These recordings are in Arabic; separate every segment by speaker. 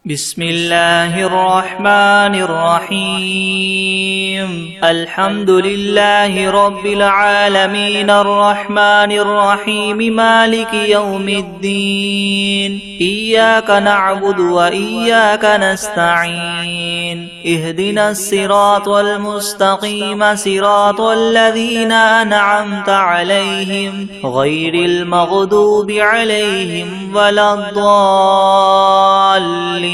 Speaker 1: بسم الله الرحمن الرحيم الحمد لله رب العالمين الرحمن الرحيم مالك يوم الدين إياك نعبد وإياك نستعين اهدنا الصراط المستقيم صراط الذين أنعمت عليهم غير المغضوب عليهم ولا الضالين.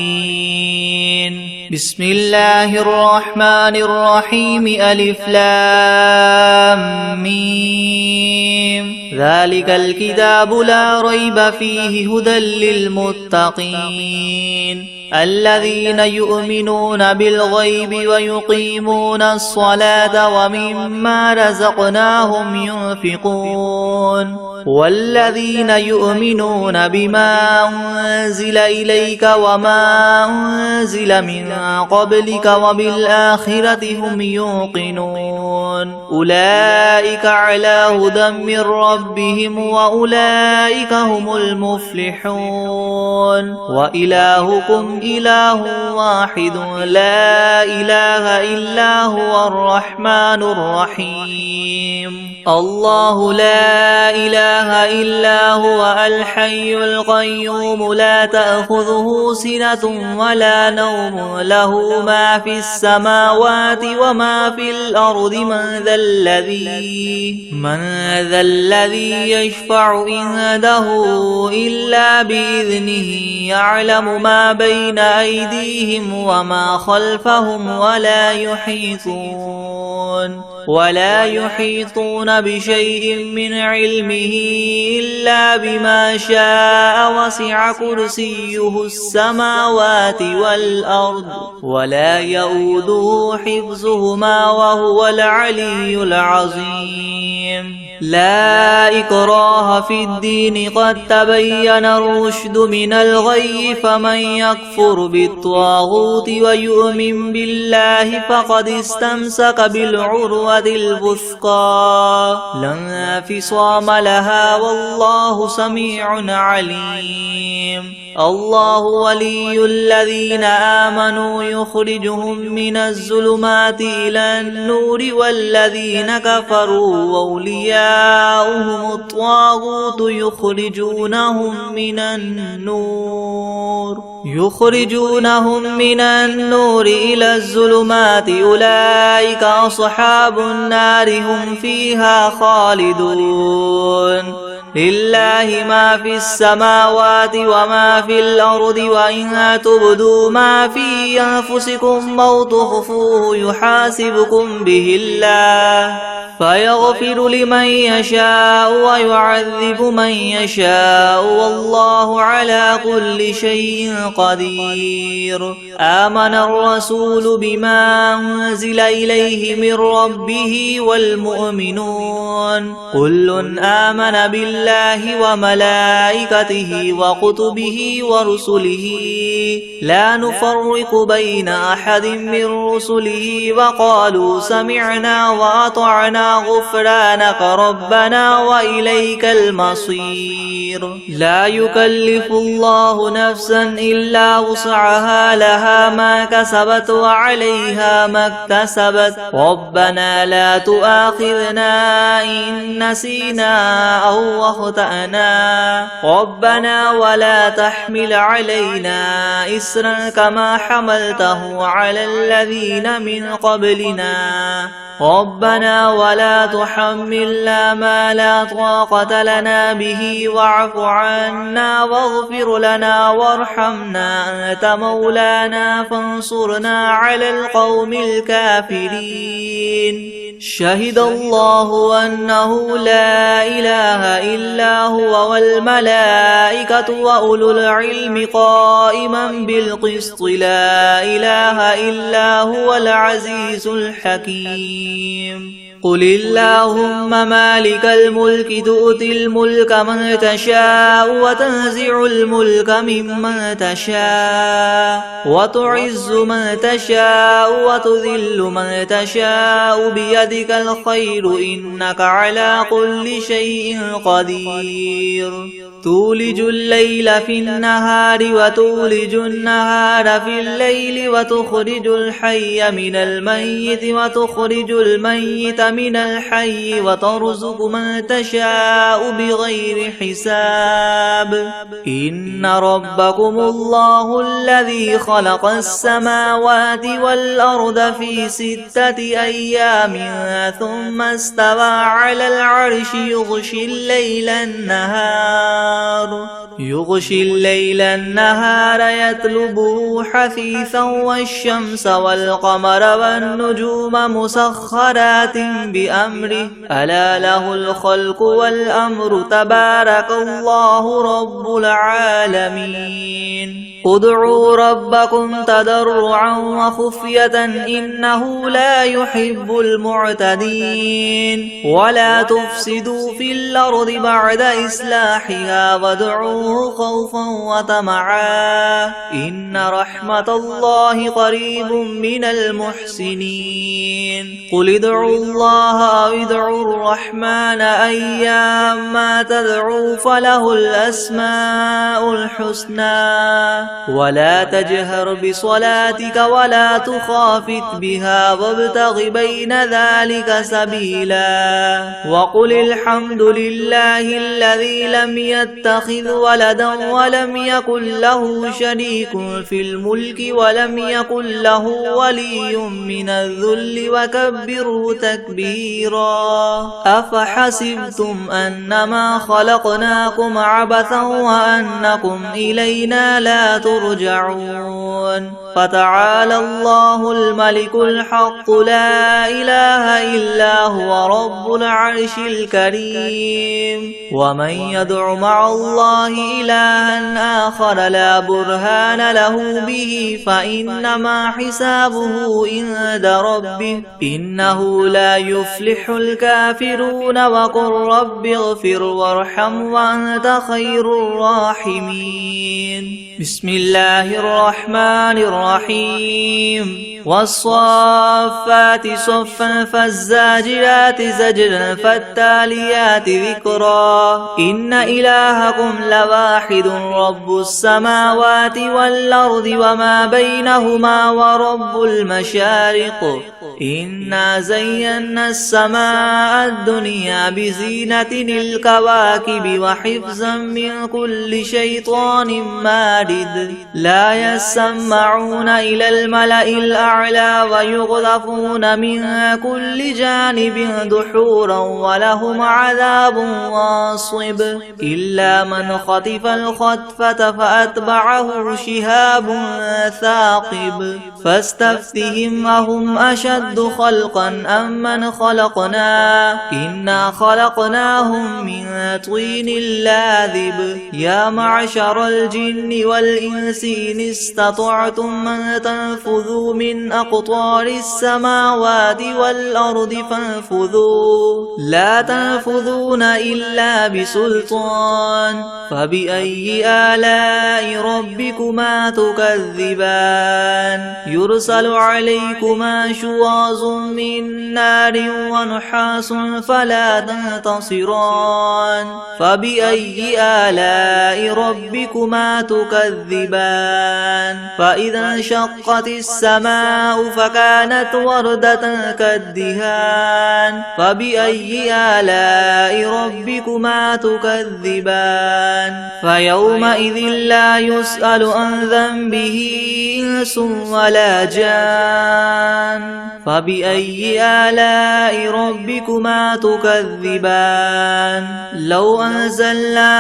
Speaker 1: بسم الله الرحمن الرحيم ألف لام ميم ذلك الكتاب لا ريب فيه هدى للمتقين الذين يؤمنون بالغيب ويقيمون الصلاة ومما رزقناهم ينفقون والذين يؤمنون بما أنزل إليك وما أنزل من قبلك وبالآخرة هم يوقنون أولئك على هدى من ربهم وأولئك هم المفلحون وإلهكم إله واحد لا إله إلا هو الرحمن الرحيم الله لا إله إلا هو الحي القيوم لا تأخذه سنة ولا نوم له ما في السماوات وما في الأرض من ذا الذي يشفع عنده إلا بإذنه يعلم ما بين أيديهم وما خلفهم ولا يحيطون بشيء من علمه إلا بما شاء وسع كرسيه السماوات والأرض ولا يؤوده حفظهما وهو العلي العظيم لا إكراه في الدين قد تبين الرشد من الغي فمن يكفر بالطاغوت ويؤمن بالله فقد استمسك بالعروة الوثقى لا انفصام لها والله سميع عليم الله ولي الذين آمنوا يخرجهم من الظلمات إلى النور والذين كفروا أولياؤهم الطاغوت يخرجونهم من النور إلى الظلمات أولئك أصحاب النار هم فيها خالدون لله ما في السماوات وما في الأرض وإن تبدوا ما في أنفسكم أو تخفوه يحاسبكم به الله فيغفر لمن يشاء ويعذب من يشاء والله على كل شيء قدير آمن الرسول بما أنزل إليه من ربه والمؤمنون كل آمن بالله وملائكته وكتبه ورسله لا نفرق بين أحد من رسله وقالوا سمعنا وأطعنا غفرانك ربنا وإليك المصير لا يكلف الله نفسا إلا وسعها لها ما كسبت وعليها ما اكتسبت ربنا لا تؤاخذنا إن نسينا أو أخطأنا ربنا ولا تحمل علينا إسرا كما حملته على الذين من قبلنا ربنا ولا تحملنا ما لا طاقة لنا به واعف عنا واغفر لنا وارحمنا أنت مولانا فانصرنا على القوم الكافرين شهد الله أنه لا إله إلا هو والملائكة وأولو العلم قائما بالقسط لا إله إلا هو العزيز الحكيم قل اللهم مالك الملك تؤتي الملك من تشاء وتنزع الملك ممن تشاء وتعز من تشاء وتذل من تشاء بيدك الخير إنك على كل شيء قدير تولج الليل في النهار وتولج النهار في الليل وتخرج الحي من الميت وتخرج الميت من الحي وترزق من تشاء بغير حساب إن ربكم الله الذي خلق السماوات والأرض في 6 أيام ثم استوى على العرش يغشي الليل النهار يطلبه حثيثا والشمس والقمر والنجوم مسخرات بأمره ألا له الخلق والأمر تبارك الله رب العالمين ادعوا ربكم تضرعا وخفية إنه لا يحب المعتدين ولا تفسدوا في الأرض بعد إصلاحها وادعوه خوفا وطمعا إن رحمة الله قريب من المحسنين قل ادعوا الله أو ادعوا الرحمن أيما تدعوا فله الأسماء الحسنى ولا تجهر بصلاتك ولا تخافت بها وابتغ بين ذلك سبيلا وقل الحمد لله الذي لم يتخذ ولدا ولم يكن له شريك في الملك ولم يكن له ولي من الذل وكبره تكبيرا أفحسبتم أنما خلقناكم عبثا وأنكم إلينا لا ترجعون فتعالى الله الملك الحق لا إله إلا هو رب العرش الكريم ومن يدع مع الله إلها آخر لا برهان له به فإنما حسابه عند ربه إنه لا يفلح الكافرون وقل رب اغفر وارحم وأنت خير الراحمين بسم الله الرحمن الرحيم والصافات صفا فالزاجرات زجرا فالتاليات ذكرا إن إلهكم لواحد رب السماوات والأرض وما بينهما ورب المشارق إنا زينا السماء الدنيا بزينة الكواكب وحفظا من كل شيطان مارد لا يسمعون إلى الملأ الأعلى ويغذفون من كل جانب دحورا ولهم عذاب واصب إلا من خطف الخطفة فأتبعه شهاب ثاقب فاستفتهم أهم أشد خلقا أم من خلقنا إنا خلقناهم من طين لاذب يا معشر الجن والإنس إن استطعتم أن تنفذوا من أقطار السماوات والأرض فانفذوا لا تنفذون إلا بسلطان فبأي آلاء ربكما تكذبان يرسل عليكما شواظ من نار ونحاس فلا تنتصران فبأي آلاء ربكما تكذبان فإذا انشقت السماء فكانت وردة كالدهان فبأي آلاء ربكما تكذبان فيومئذ لا يسأل عن ذنبه إنس ولا جان فبأي آلاء ربكما تكذبان لو أنزلنا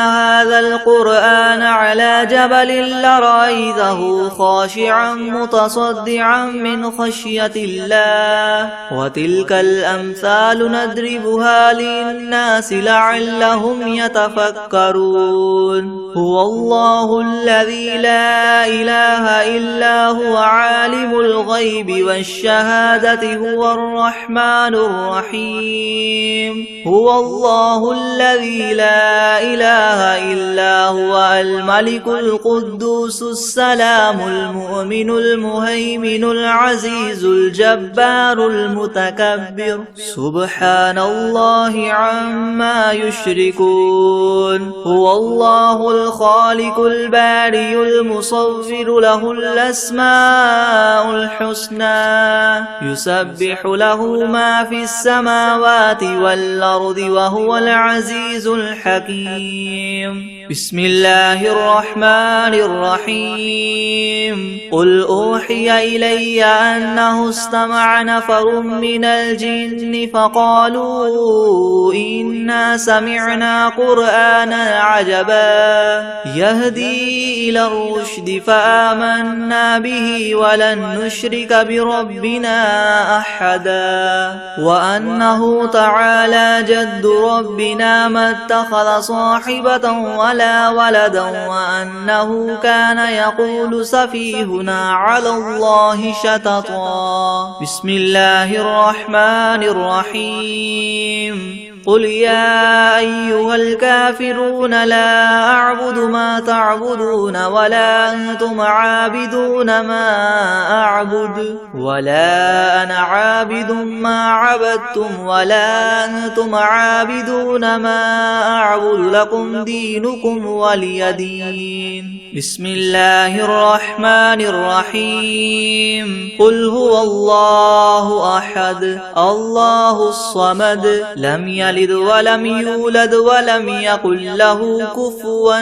Speaker 1: هذا القرآن على جبل لرأيته خاشعا متصدعا من خشية الله وتلك الأمثال نضربها للناس لعلهم يتفكرون هو الله الذي لا إله إلا هو عالم الغيب والشهادة هو الرحمن الرحيم هو الله الذي لا إله إلا هو الملك القدوس القدوس السلام المؤمن المهيمن العزيز الجبار المتكبر سبحان الله عما يشركون هو الله الخالق البارئ المصور له الأسماء الحسنى يسبح له ما في السماوات والأرض وهو العزيز الحكيم بسم الله الرحمن الرحيم قل أوحي إلي أنه استمع نفر من الجن فقالوا إنا سمعنا قرآنا عجبا يهدي إلى الرشد فآمنا به ولن نشرك بربنا أحدا وأنه تعالى جد ربنا ما اتخذ صاحبة ولا ولدا وأنه كان يقول سفيهنا على الله شططا بسم الله الرحمن الرحيم قل يا أيها الكافرون لا أعبد ما تعبدون ولا أنتم عابدون ما أعبد ولا أنا عابد ما عبدتم ولا أنتم عابدون ما أعبد لكم دينكم ولي دين بسم الله الرحمن الرحيم قل هو الله أحد الله الصمد لم يلد ولم يولد ولم يكن له كفوا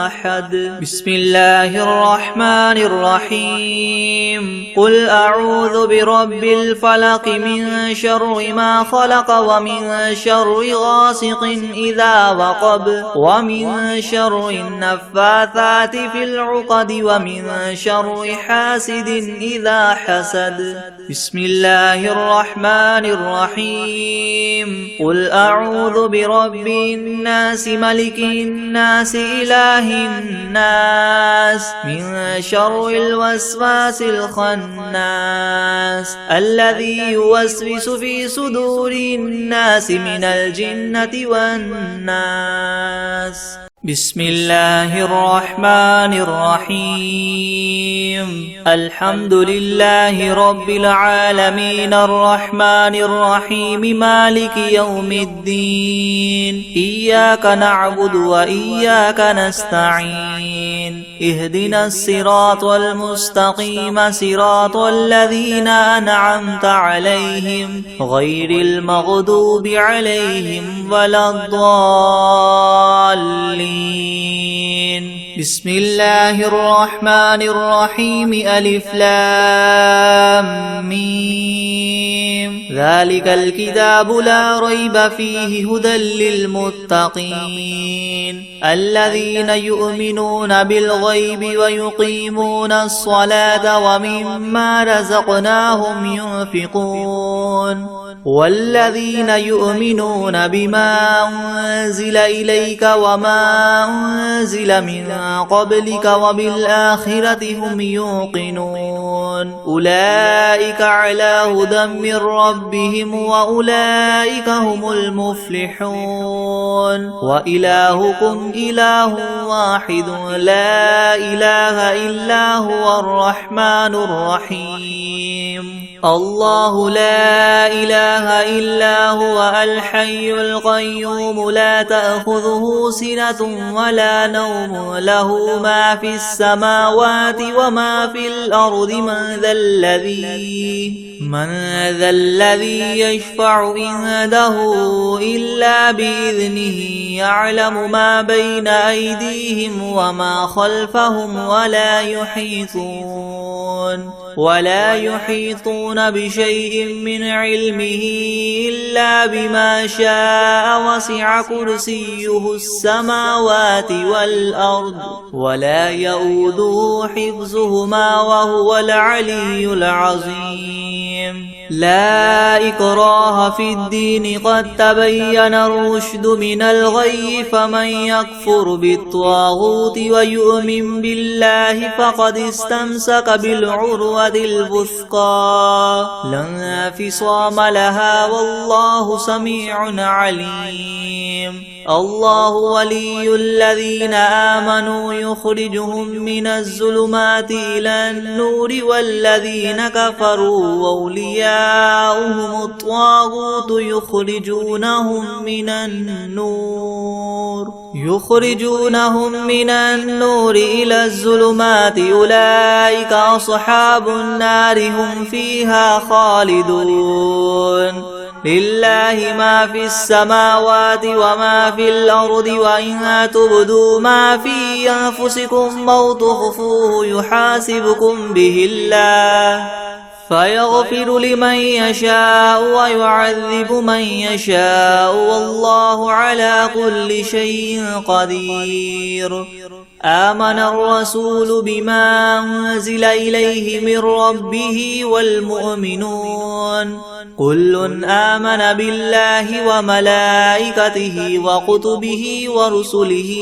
Speaker 1: أحد بسم الله الرحمن الرحيم قل أعوذ برب الفلق من شر ما خلق ومن شر غاسق إذا وقب ومن شر النفاثات في العقد ومن شر حاسد إذا حسد بسم الله الرحمن الرحيم قل أعوذ برب الناس ملك الناس إله الناس من شر الوسواس الخناس الذي يوسوس في صدور الناس من الجنة والناس بسم الله الرحمن الرحيم الحمد لله رب العالمين الرحمن الرحيم مالك يوم الدين إياك نعبد وإياك نستعين اهدنا الصراط المستقيم صراط الذين أنعمت عليهم غير المغضوب عليهم ولا الضالين بسم الله الرحمن الرحيم ألف لام ميم ذلك الكتاب لا ريب فيه هدى للمتقين الذين يؤمنون بالغيب ويقيمون الصلاة ومما رزقناهم ينفقون والذين يؤمنون بما أنزل إليك وما أنزل من قبلك وبالآخرة هم يوقنون أولئك على هدى من ربهم وأولئك هم المفلحون وإلهكم إله واحد لا إله إلا هو الرحمن الرحيم الله لا إله إلا هو الحي القيوم لا تأخذه سنة ولا نوم له ما في السماوات وما في الأرض من ذا الذي يشفع عنده إلا بإذنه يعلم ما بين أيديهم وما خلفهم ولا يحيطون بشيء من علمه إلا بما شاء وسع كرسيه السماوات والأرض ولا يؤوده حفظهما وهو العلي العظيم لا إكراه في الدين قد تبين الرشد من الغي فمن يكفر بالطاغوت ويؤمن بالله فقد استمسك بالعروة الوثقى لا انفصام لها والله سميع عليم الله ولي الذين آمنوا يخرجهم من الظلمات إلى النور والذين كفروا أولياؤهم الطاغوت يخرجونهم من النور إلى الظلمات أولئك أصحاب النار هم فيها خالدون لله ما في السماوات وما في الأرض وإن تبدوا ما في أنفسكم أو تخفوه يحاسبكم به الله فيغفر لمن يشاء ويعذب من يشاء والله على كل شيء قدير آمن الرسول بما أنزل إليه من ربه والمؤمنون كل آمن بالله وملائكته وكتبه ورسله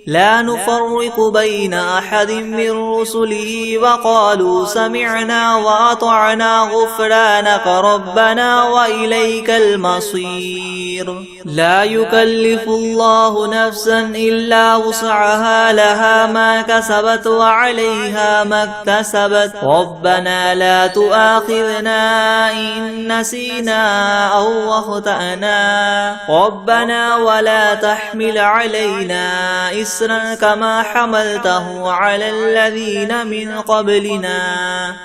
Speaker 1: لا نفرق بين أحد من رسله وقالوا سمعنا وأطعنا غفرانك ربنا وإليك المصير لا يكلف الله نفسا إلا وسعها لها ما كسبت وعليها ما اكتسبت ربنا لا تؤاخذنا إن نسينا أو أخطأنا ربنا ولا تحمل علينا إسرا كما حملته على الذين من قبلنا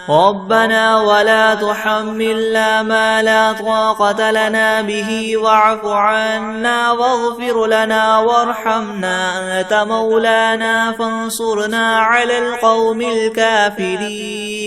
Speaker 1: ربنا ولا تحملنا ما لا طاقة لنا به واعف عنا واغفر لنا وارحمنا أنت مولانا فانصرنا على القوم الكافرين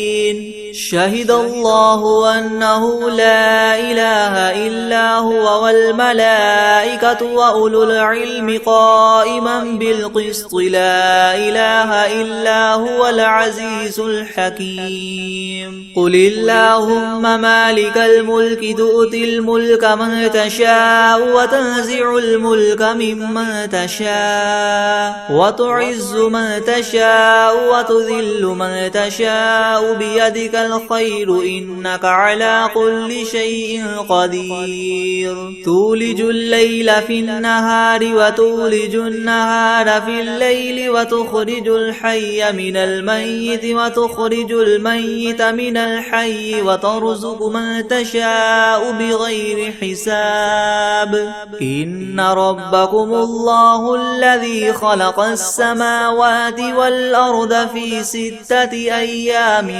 Speaker 1: شهد الله أنه لا إله إلا هو والملائكة وأولو العلم قائما بالقسط لا إله إلا هو العزيز الحكيم قل اللهم مالك الملك تؤتي الملك من تشاء وتنزع الملك ممن تشاء وتعز من تشاء وتذل من تشاء بيدك الخير إنك على كل شيء قدير تولج الليل في النهار وتولج النهار في الليل وتخرج الحي من الميت وتخرج الميت من الحي وترزق من تشاء بغير حساب إن ربكم الله الذي خلق السماوات والأرض في 6 أيام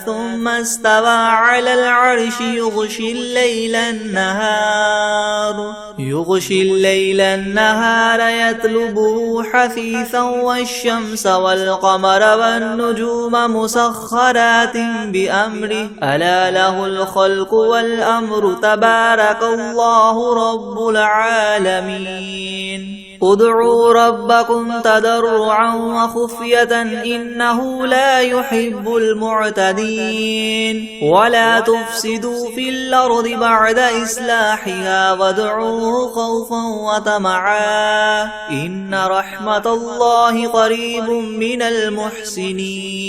Speaker 1: ثم استوى على العرش يغشي الليل النهار يطلبه حثيثا والشمس والقمر والنجوم مسخرات بأمره ألا له الخلق والأمر تبارك الله رب العالمين ادعوا ربكم تضرعا وخفية إنه لا يحب المعتدين ولا تفسدوا في الأرض بعد إصلاحها وادعوه خوفا وطمعا إن رحمة الله قريب من المحسنين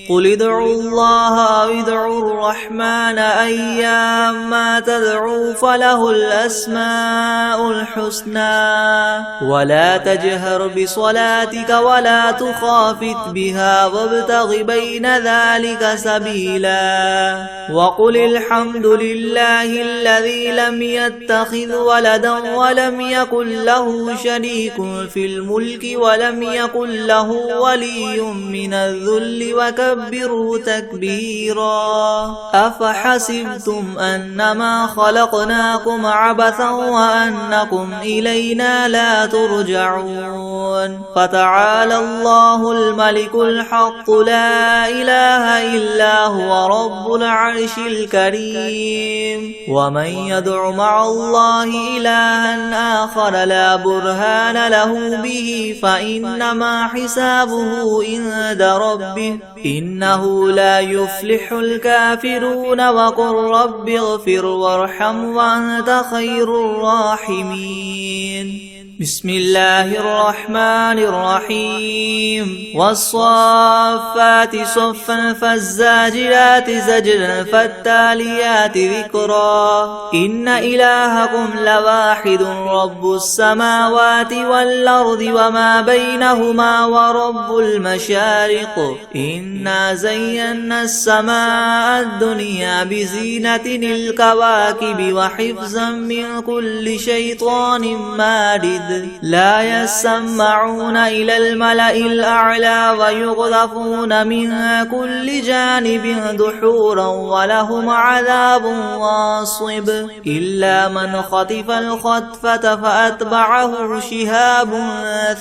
Speaker 1: قل ادعوا الله أو ادعوا الرحمن أيما تدعوا فله الأسماء الحسنى ولا تجهر بصلاتك ولا تخافت بها وابتغ بين ذلك سبيلا وقل الحمد لله الذي لم يتخذ ولدا ولم يكن له شريك في الملك ولم يكن له ولي من الذل وكبره تكبيرا أفحسبتم أنما خلقناكم عبثا وأنكم إلينا لا ترجعون فتعالى الله الملك الحق لا إله إلا هو رب العرش الكريم ومن يدع مع الله إلها آخر لا برهان له به فإنما حسابه عند ربه إنه لا يفلح الكافرون وقل رب اغفر وارحم وأنت خير الراحمين بسم الله الرحمن الرحيم والصافات صفا فالزاجرات زجرا فالتاليات ذكرا إن إلهكم لواحد رب السماوات والأرض وما بينهما ورب المشارق إنا زينا السماء الدنيا بزينة الكواكب وحفظا من كل شيطان مارد لا يسمعون إلى الملأ الأعلى ويقذفون من كل جانب دحورا ولهم عذاب واصب إلا من خطف الخطفة فأتبعه شهاب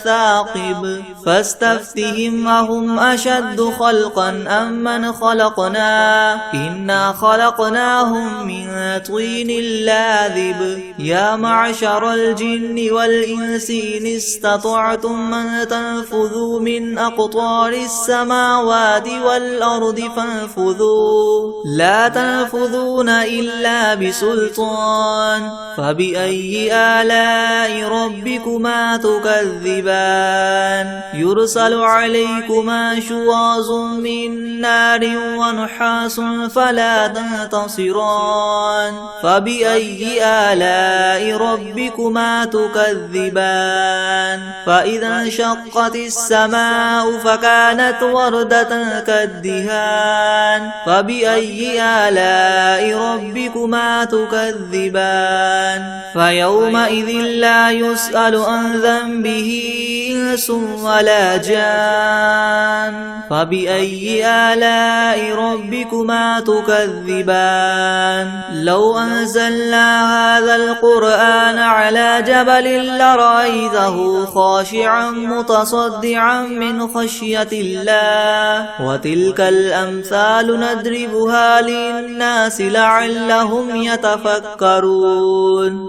Speaker 1: ثاقب فاستفتهم أهم أشد خلقا أم من خلقنا إنا خلقناهم من طين لاذب يا معشر الجن والإنس إن استطعتم أن تنفذوا من أقطار السماوات والأرض فانفذوا لا تنفذون إلا بسلطان فبأي آلاء ربكما تكذبان يرسل عليكما شواظ من نار ونحاس فلا تنتصران فبأي آلاء ربكما تكذبان فإذا انشقت السماء فكانت وردة كالدهان فبأي آلاء ربكما تكذبان فيومئذ لا يسأل عن ذنبه إنس ولا جان فبأي آلاء ربكما تكذبان لو أنزلنا هذا القرآن على جبل لرأيته خاشعا متصدعا من خشية الله وتلك الأمثال نضربها للناس لعلهم يتفكرون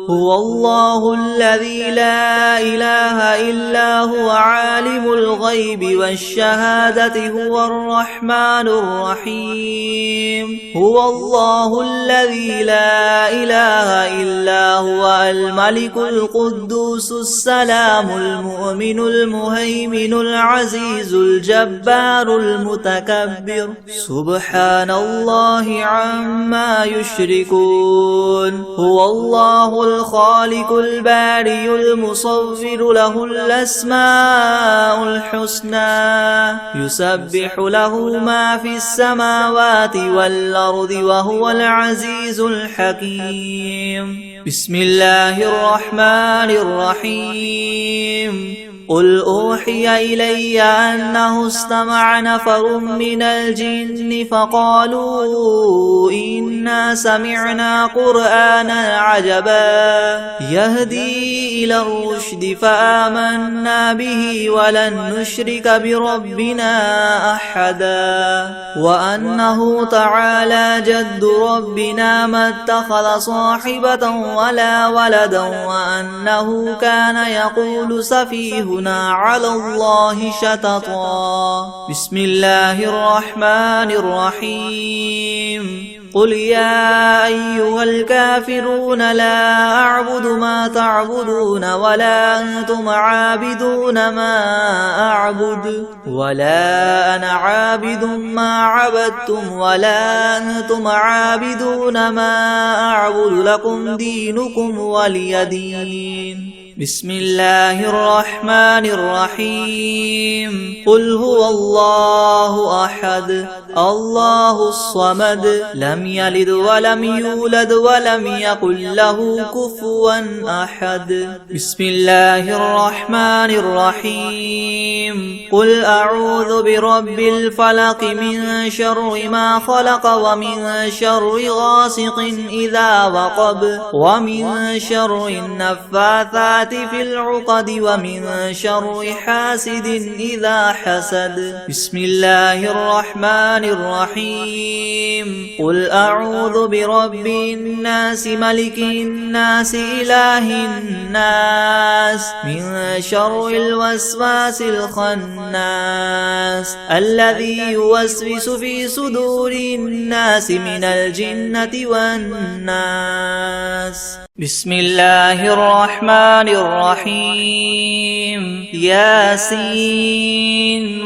Speaker 1: هو الله الذي لا إله إلا هو عالم الغيب والشهادة هو الرحمن الرحيم هو الله الذي لا إله إلا هو الملك القدوس السلام المؤمن المهيمن العزيز الجبار المتكبر سبحان الله عما يشركون هو الله الخالق الباري المصور له الأسماء الحسنى يسبح له ما في السماوات والأرض وهو العزيز الحكيم بسم الله الرحمن الرحيم قل أوحي إلي أنه استمع نفر من الجن فقالوا إنا سمعنا قرآنا عجبا يهدي إلى الرشد فآمنا به ولن نشرك بربنا أحدا وأنه تعالى جد ربنا ما اتخذ صاحبة ولا ولدا وأنه كان يقول سفيهنا على الله شططا بسم الله الرحمن الرحيم قل يا أيها الكافرون لا أعبد ما تعبدون ولا أنتم عابدون ما أعبد ولا أنا عابد ما عبدتم ولا أنتم عابدون ما أعبد لكم دينكم ولي دين بسم الله الرحمن الرحيم قل هو الله أحد الله الصمد لم يلد ولم يولد ولم يكن له كفوا أحد بسم الله الرحمن الرحيم قل أعوذ برب الفلق من شر ما خلق ومن شر غاسق إذا وقب ومن شر النفاثات في العقد ومن شر حاسد إذا حسد بسم الله الرحمن الرحيم قل أعوذ برب الناس ملك الناس إله الناس من شر الوسواس الخناس الذي يوسوس في صدور الناس من الجنة والناس بسم الله الرحمن الرحيم ياسين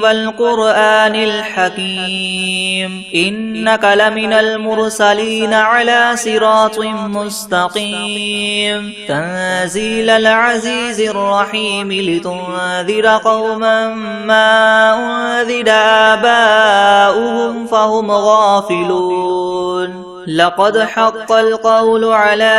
Speaker 1: والقرآن الحكيم إنك لمن المرسلين على صراط مستقيم تنزيل العزيز الرحيم لتنذر قوما ما أنذر آباؤهم فهم غافلون لقد حق القول على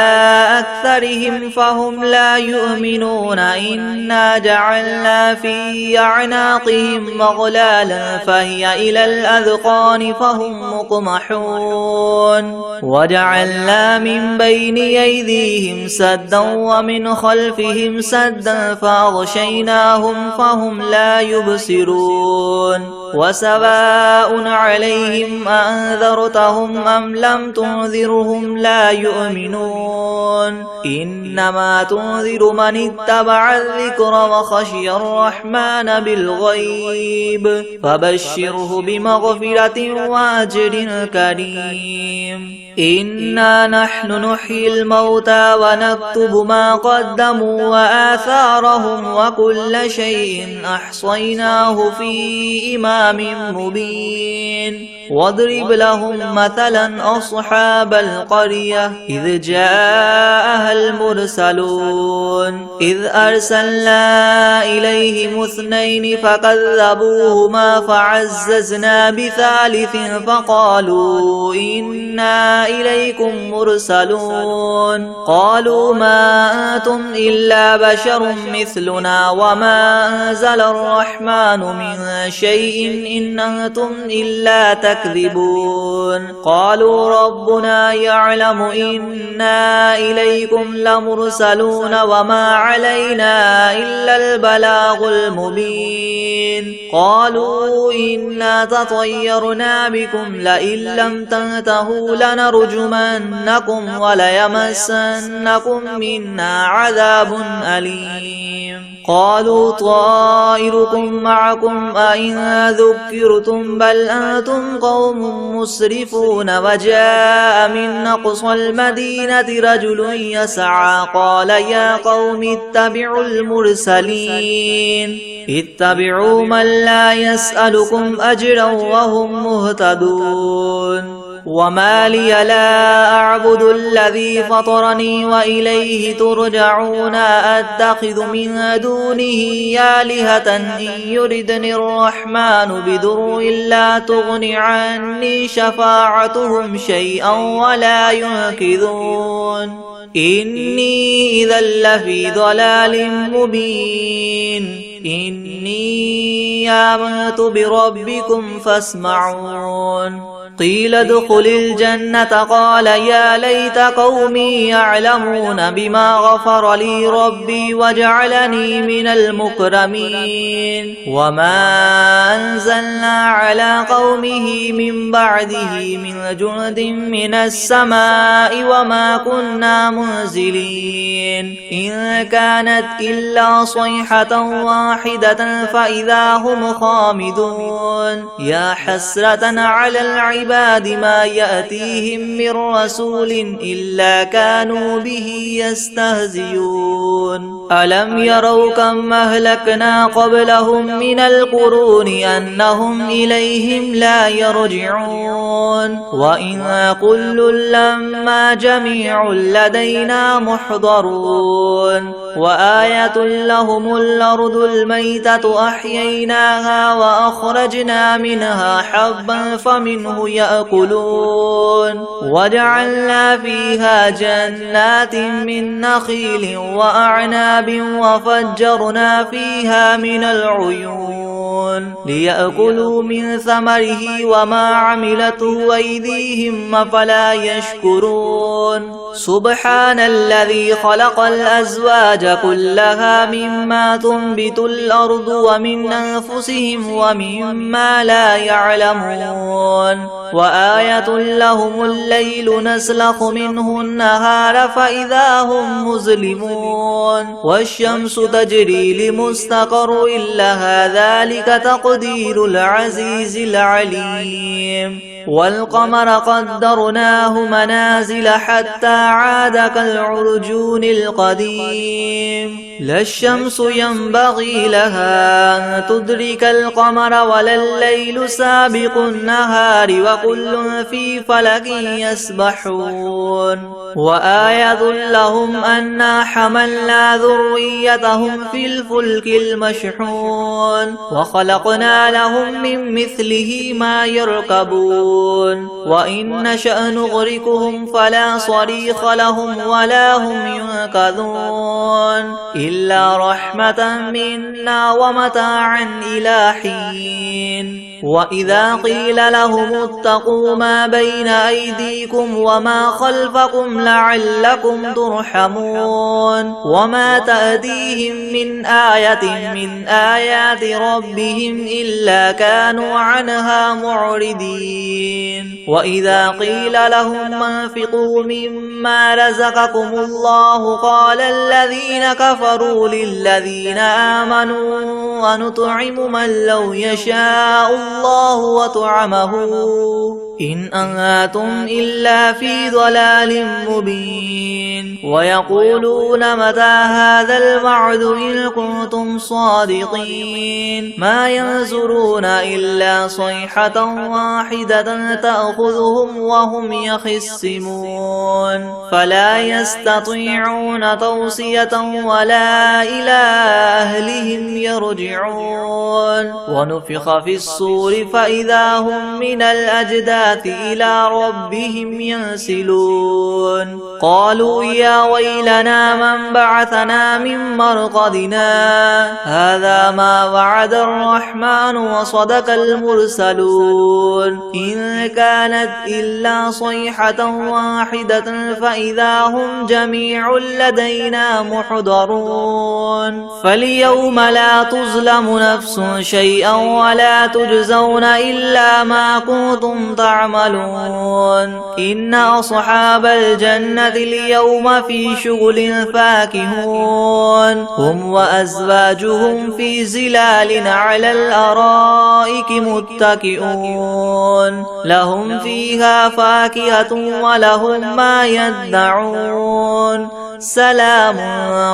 Speaker 1: أكثرهم فهم لا يؤمنون إنا جعلنا في أعناقهم مغلالا فهي إلى الأذقان فهم مقمحون وجعلنا من بين أيديهم سدا ومن خلفهم سدا فأغشيناهم فهم لا يبصرون وسواء عليهم أنذرتهم أم لم تنذرهم لا يؤمنون إنما تنذر من اتبع الذكر وخشي الرحمن بالغيب فبشره بمغفرة وأجر كريم إنا نحن نحيي الموتى ونكتب ما قدموا وآثارهم وكل شيء أحصيناه في إمام مبين واضرب لهم مثلا أصحاب القرية إذ جاءها المرسلون إذ أرسلنا إليهم اثنين فكذبوهما فعززنا بثالث فقالوا إنا إليكم مرسلون قالوا ما أنتم إلا بشر مثلنا وما أنزل الرحمن من شيء إن أنتم إلا تكذبون قالوا ربنا يعلم إنا إليكم لمرسلون وما علينا إلا البلاغ المبين قالوا إنا تطيرنا بكم لئن لم تنتهوا لنرجمنكم وليمسنكم منا عذاب أليم قالوا طائركم معكم أئن ذكرتم بل أنتم قوم مسرفون وجاء من أقصى المدينة رجل يسعى قال يا قوم اتبعوا المرسلين اتبعوا من لا يسألكم أجرا وهم مهتدون وما لي لا أعبد الذي فطرني وإليه ترجعون أتخذ من دونه آلهة إن يردني الرحمن بضر لا تغن عني شفاعتهم شيئا ولا ينقذون إني إذا لفي ضلال مبين إني آمنت بربكم فاسمعون قيل ادخل الجنة قال يا ليت قومي يعلمون بما غفر لي ربي وجعلني من المكرمين وما أنزلنا على قومه من بعده من جند من السماء وما كنا منزلين إن كانت إلا صيحة واحدة فإذا هم خامدون يا حسرة على العباد ما يأتيهم من رسول إلا كانوا به يستهزئون ألم يروا كم أهلكنا قبلهم من القرون أنهم إليهم لا يرجعون وإن كل لما جميع لدينا محضرون وآية لهم الأرض الميتة أحييناها وأخرجنا منها حبا فمنه يأكلون وجعلنا فيها جنات من نخيل وأعناب وفجرنا فيها من العيون ليأكلوا من ثمره وما عملته أيديهم أفلا يشكرون سبحان الذي خلق الأزواج كلها مما تنبت الأرض ومن أنفسهم ومما لا يعلمون وآية لهم الليل نسلخ منه النهار فإذا هم مظلمون والشمس تجري لمستقر لها ذلك تقدير العزيز العليم والقمر قدرناه منازل حتى عاد كالعرجون القديم لا الشمس ينبغي لها أن تدرك القمر ولا الليل سابق النهار وكل في فلك يسبحون وآية لهم أنا حملنا ذريتهم في الفلك المشحون وخلقنا لهم من مثله ما يركبون وإن نشأ نغرقهم فلا صريخ لهم ولا هم ينقذون إلا رحمة منا ومتاعا إلى حين وإذا قيل لهم اتقوا ما بين أيديكم وما خلفكم لعلكم ترحمون وما تأتيهم من آية من آيات ربهم إلا كانوا عنها معرضين وإذا قيل لهم انفقوا مما رزقكم الله قال الذين كفروا للذين آمنوا ونطعم من لو يشاء الله وطعمه إن أنتم إلا في ضلال مبين ويقولون متى هذا الوعد إن كنتم صادقين ما ينظرون إلا صيحة واحدة تأخذهم وهم يخصمون فلا يستطيعون توصية ولا إلى أهلهم يرجعون ونفخ في الصور فإذا هم من الأجداث إلى ربهم ينسلون قالوا يا ويلنا من بعثنا من مرقدنا هذا ما وعد الرحمن وصدق المرسلون إن كانت إلا صيحة واحدة فإذا هم جميع لدينا محضرون فاليوم لا تظلم نفس شيئا ولا تجزون إلا ما كنتم تعملون إن أصحاب الجنة اليوم في شغل فاكهون هم وأزواجهم في زلال على الأرائك متكئون لهم فيها فاكهة ولهم ما يدعون سلام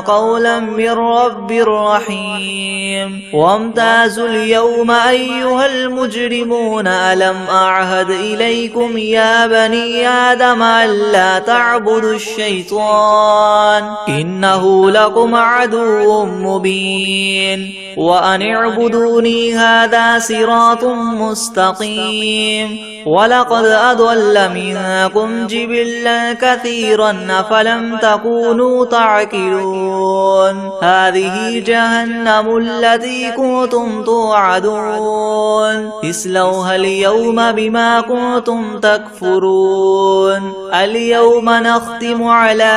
Speaker 1: قولا من رب رحيم وامتازوا اليوم أيها المجرمون ألم أعهد إليكم يا بني آدم ألا تعبدوا الشيطان إنه لكم عدو مبين وأن اعبدوني هذا صراط مستقيم ولقد أضل منكم جبلا كثيرا أفلم تكونوا تعقلون هذه جهنم التي كنتم توعدون اصلوها اليوم بما كنتم تكفرون اليوم نختم على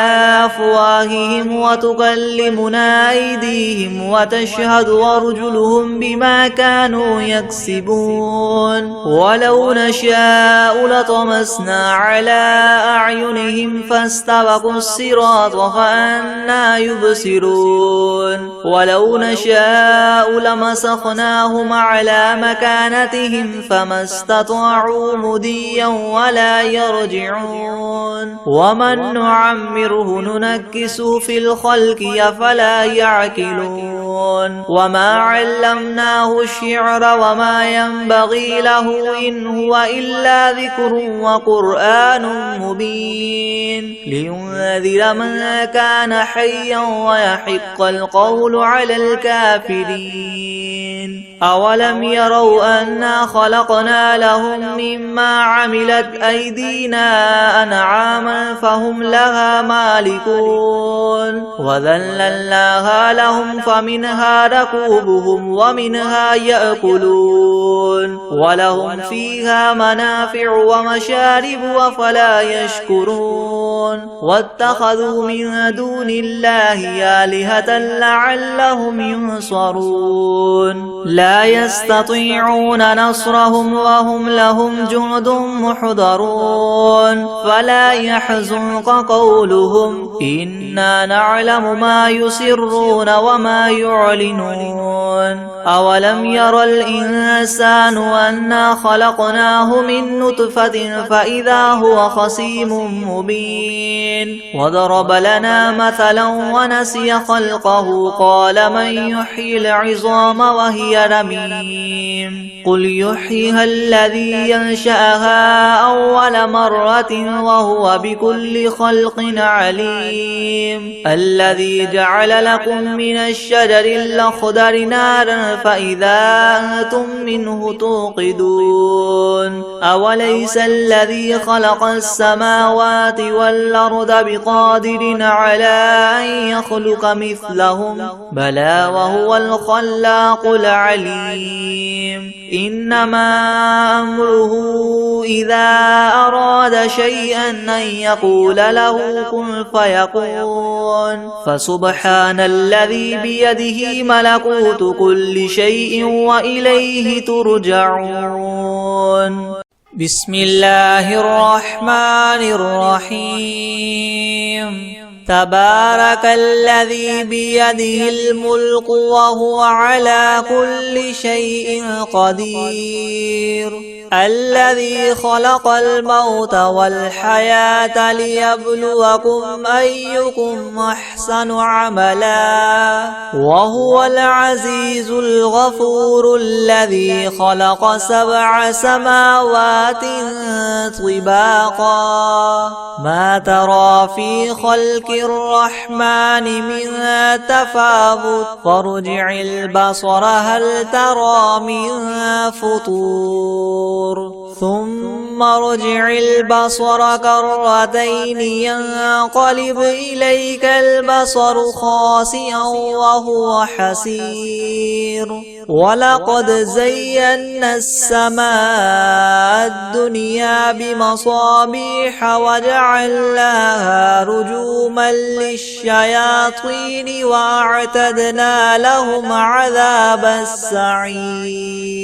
Speaker 1: أفواههم وتكلمنا أيديهم وتشهد أرجلهم بما كانوا يكسبون ولو نشاء لطمسنا على أعينهم فاستبقوا الصراط فأنى يبصرون ولو نشاء لمسخناهم على مكانتهم فما استطاعوا مضيا ولا يرجعون ومن نعمره ننكسه في الخلق أفلا يعقلون وما علمناه الشعر وما ينبغي له إن هو إلا ذكر وقرآن مبين لينذر من كان حيا ويحق القول على الكافرين أولم يروا أنا خلقنا لهم مما عملت أيدينا أنعاما فهم لها مالكون وذللناها لهم فمنها ركوبهم ومنها يأكلون ولهم فيها منافع ومشارب أفلا يشكرون واتخذوا من دون الله آلهة لعلهم ينصرون لا لا يستطيعون نصرهم وهم لهم جند محضرون فلا يحزنك قولهم إنا نعلم ما يسرون وما يعلنون أولم ير الإنسان أنا خلقناه من نطفة فإذا هو خصيم مبين وضرب لنا مثلا ونسي خلقه قال من يحيي العظام وهي رميم قل يحييها الذي ينشأها أول مرة وهو بكل خلق عليم الذي جعل لكم من الشجر الأخضر نارا فإذا أنتم منه توقدون أوليس الذي خلق السماوات والأرض بقادر على أن يخلق مثلهم بلى وهو الخلاق العليم إنما أمره إذا أراد شيئا أن يقول له كن فيكون فسبحان الذي بيده ملكوت كل شيء وإليه ترجعون بسم الله الرحمن الرحيم تبارك الذي بيده الملك وهو على كل شيء قدير الذي خلق الموت والحياة ليبلوكم أيكم أحسن عملا وهو العزيز الغفور الذي خلق 7 سماوات طباقا ما ترى في خلق الرحمن من تفاوت فارجع البصر هل ترى من فطور ثم ارجع البصر كرتين ينقلب إليك البصر خاسئا وهو حسير ولقد زينا السماء الدنيا بمصابيح وجعلناها رجوما للشياطين وأعتدنا لهم عذاب السعير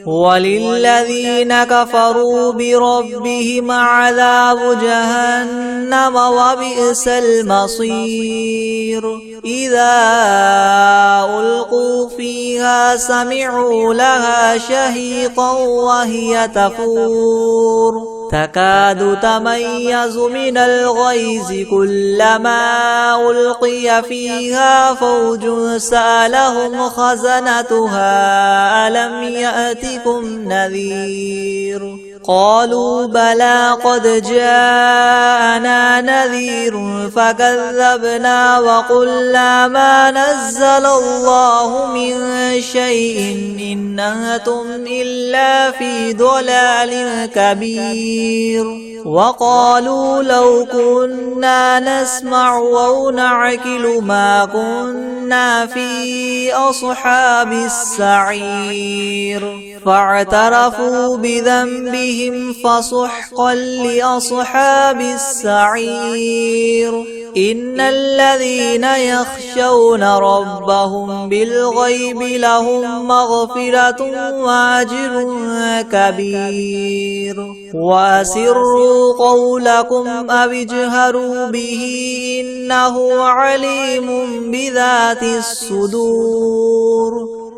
Speaker 1: وللذين كفروا بربهم عذاب جهنم وبئس المصير إذا ألقوا فيها سمعوا لها شهيقا وهي تفور تكاد تميز من الغيظ كلما ألقي فيها فوج سألهم خزنتها ألم يأتكم نذير قالوا بلى قد جاءنا نذير فكذبنا وقلنا ما نزل الله من شيء إن أنتم إلا في ضلال كبير وقالوا لو كنا نسمع أو نعقل ما كنا في أصحاب السعير فاعترفوا بذنبهم فسحقا لأصحاب السعير إن الذين يخشون ربهم بالغيب لهم مغفرة وأجر كبير وأسروا قولكم أو اجهروا به إنه عليم بذات الصدور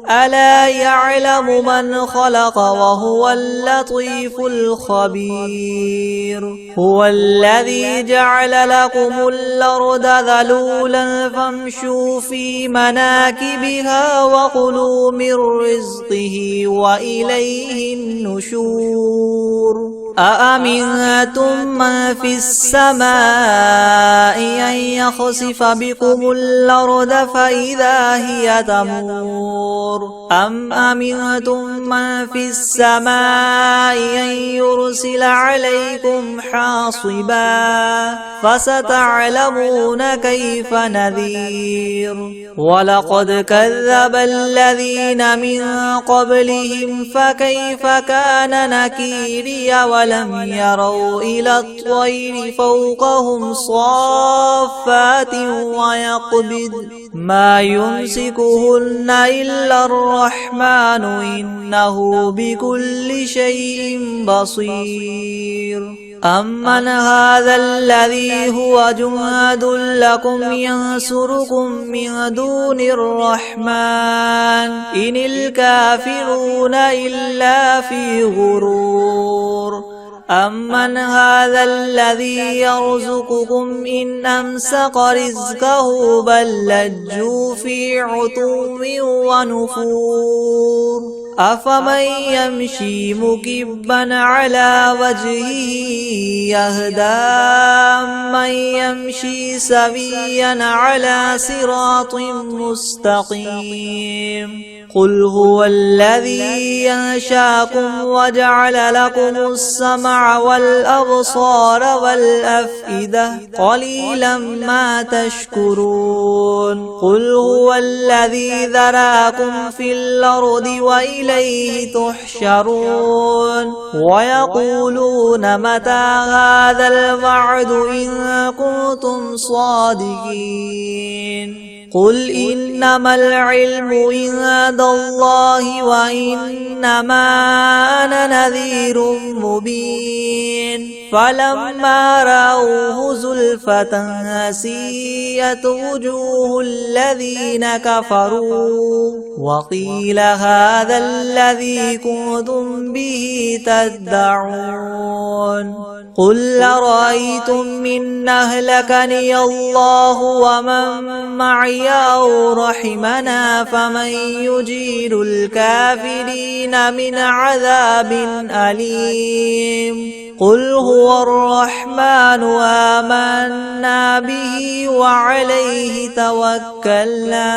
Speaker 1: ألا يعلم من خلق وهو اللطيف الخبير هو الذي جعل لكم الأرض ذلولا فامشوا في مناكبها وكلوا من رزقه وإليه النشور أأمنتم من في السماء أن يخسف بكم الأرض فإذا هي تمور أم أمنتم من في السماء أن يرسل عليكم حاصبا فستعلمون كيف نذير ولقد كذب الذين من قبلهم فكيف كان نكيري ولم يروا إلى الطير فوقهم صافات ويقبض ما يمسكهن إلا الرحمن إنه بكل شيء بصير أمن هذا الذي هو جند لكم ينصركم من دون الرحمن إن الكافرون إلا في غرور أمن هذا الذي يرزقكم إن أمسك رزقه بل لجوا في عتو ونفور أفمن يمشي مكبا على وجهه يهدى من يمشي سويا على صراط مستقيم قل هو الذي ينشاكم وجعل لكم السمع والأبصار والأفئدة قليلا ما تشكرون قل هو الذي ذراكم في الأرض وإليه تحشرون ويقولون متى هذا الوعد إن كنتم صادقين قل إنما العلم عند الله وإنما أنا نذير مبين فلما رأوه زلفة سيئت وجوه الذين كفروا وقيل هذا الذي كنتم به تدعون قل أرأيتم إن أهلكني الله ومن معي أو رحمنا فمن يجير الكافرين من عذاب أليم قل هو الرحمن آمنا به وعليه توكلنا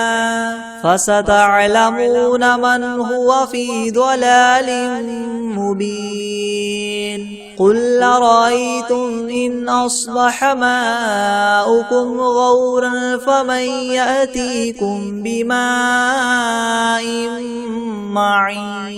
Speaker 1: فستعلمون من هو في ضلال مبين قل أرأيتم إن أصبح ماؤكم غورا فمن يأتيكم بماء معين